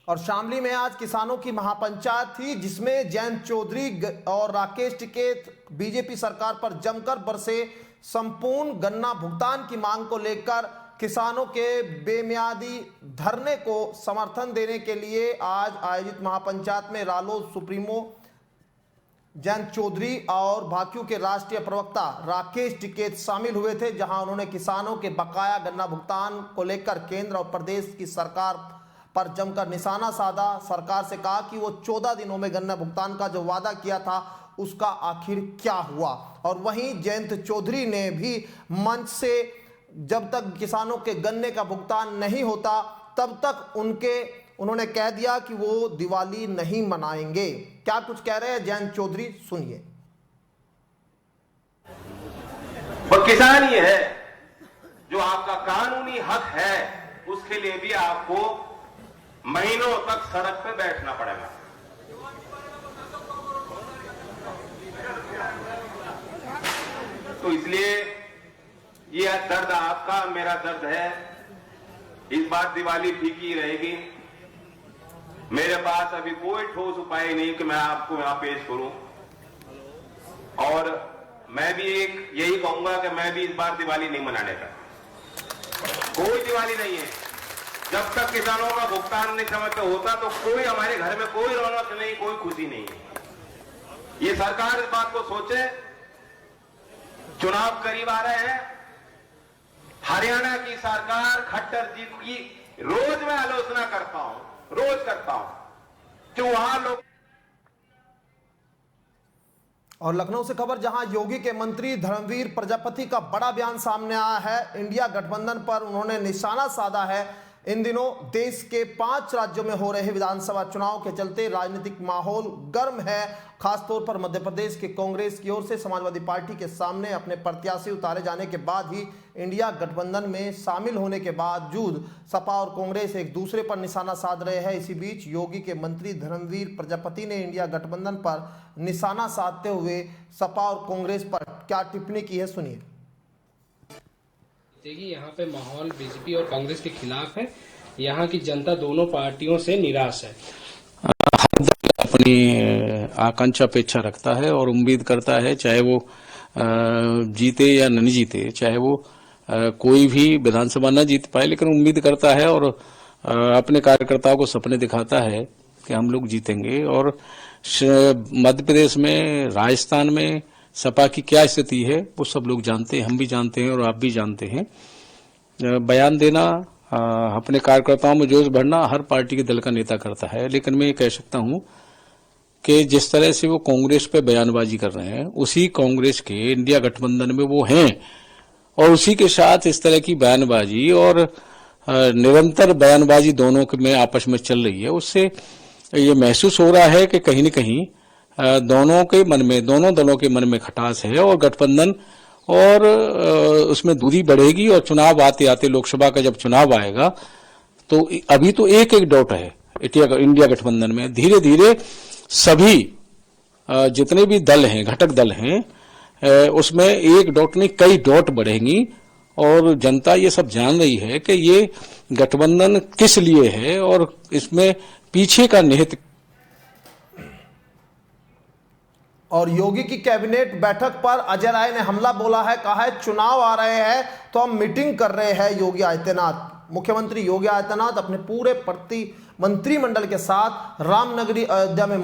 और शामली में आज किसानों की महापंचायत थी, जिसमें जयंत चौधरी और राकेश टिकैत बीजेपी सरकार पर जमकर बरसे। संपूर्ण गन्ना भुगतान की मांग को लेकर किसानों के बेमियादी धरने को समर्थन देने के लिए आज आयोजित महापंचायत में रालोद सुप्रीमो जयंत चौधरी और भाकियू के राष्ट्रीय प्रवक्ता राकेश टिकैत शामिल हुए थे, जहां उन्होंने किसानों के बकाया गन्ना भुगतान को लेकर केंद्र और प्रदेश की सरकार पर जमकर निशाना साधा। सरकार से कहा कि वो 14 दिनों में गन्ना भुगतान का जो वादा किया था उसका आखिर क्या हुआ। और वहीं जयंत चौधरी ने भी मंच से जब तक किसानों के गन्ने का भुगतान नहीं होता तब तक उन्होंने कह दिया कि वो दिवाली नहीं मनाएंगे। क्या कुछ कह रहे हैं जयंत चौधरी, सुनिए। वो किसान ही है जो आपका कानूनी हक है, उसके लिए भी आपको महीनों तक सड़क पे बैठना पड़ेगा। तो इसलिए ये दर्द आपका, मेरा दर्द है। इस बार दिवाली फीकी रहेगी। मेरे पास अभी कोई ठोस उपाय नहीं कि मैं आपको यहां पेश करूं, और मैं भी यही कहूंगा कि मैं भी इस बार दिवाली नहीं मनाने का। कोई दिवाली नहीं है जब तक किसानों का भुगतान नहीं समय पे होता, तो कोई हमारे घर में कोई रौनक नहीं, कोई खुशी नहीं है। ये सरकार इस बात को सोचे। चुनाव करीब आ रहे हैं। हरियाणा की सरकार खट्टर जी की रोज मैं आलोचना करता हूं, रोज करता हूं कि वहां लोग। और लखनऊ से खबर, जहां योगी के मंत्री धर्मवीर प्रजापति का बड़ा बयान सामने आया है। इंडिया गठबंधन पर उन्होंने निशाना साधा है। इन दिनों देश के 5 राज्यों में हो रहे विधानसभा चुनाव के चलते राजनीतिक माहौल गर्म है। खासतौर पर मध्य प्रदेश के कांग्रेस की ओर से समाजवादी पार्टी के सामने अपने प्रत्याशी उतारे जाने के बाद ही इंडिया गठबंधन में शामिल होने के बावजूद सपा और कांग्रेस एक दूसरे पर निशाना साध रहे हैं। इसी बीच योगी के मंत्री धर्मवीर प्रजापति ने इंडिया गठबंधन पर निशाना साधते हुए सपा और कांग्रेस पर क्या टिप्पणी की है, सुनिए। यहाँ पे माहौल बीजेपी और कांग्रेस के खिलाफ है। यहाँ की जनता दोनों पार्टियों से निराश है। हर दल अपनी आकांक्षा अपेक्षा रखता है और उम्मीद करता है, चाहे वो जीते या नहीं जीते, चाहे वो कोई भी विधानसभा न जीत पाए, लेकिन उम्मीद करता है और अपने कार्यकर्ताओं को सपने दिखाता है कि हम लोग जीतेंगे। और मध्य प्रदेश में, राजस्थान में सपा की क्या स्थिति है वो सब लोग जानते हैं, हम भी जानते हैं और आप भी जानते हैं। बयान देना, अपने कार्यकर्ताओं में जोश भरना हर पार्टी के दल का नेता करता है, लेकिन मैं ये कह सकता हूं कि जिस तरह से वो कांग्रेस पे बयानबाजी कर रहे हैं, उसी कांग्रेस के इंडिया गठबंधन में वो हैं, और उसी के साथ इस तरह की बयानबाजी और निरंतर बयानबाजी दोनों में आपस में चल रही है। उससे ये महसूस हो रहा है कि कहीं न कहीं दोनों के मन में, दोनों दलों के मन में खटास है और गठबंधन और उसमें दूरी बढ़ेगी। और चुनाव आते आते, लोकसभा का जब चुनाव आएगा, तो अभी तो एक एक डॉट है इंडिया गठबंधन में। धीरे धीरे सभी जितने भी दल हैं, घटक दल हैं, उसमें एक डॉट नहीं कई डॉट बढ़ेंगी। और जनता ये सब जान रही है कि ये गठबंधन किस लिए है और इसमें पीछे का निहित। और योगी की कैबिनेट बैठक पर अजय राय ने हमला बोला है, कहा है चुनाव आ रहे हैं तो हम मीटिंग कर रहे हैं। योगी आदित्यनाथ, मुख्यमंत्री योगी आदित्यनाथ अपने पूरे मंत्रिमंडल के साथ रामनगरी अयोध्या में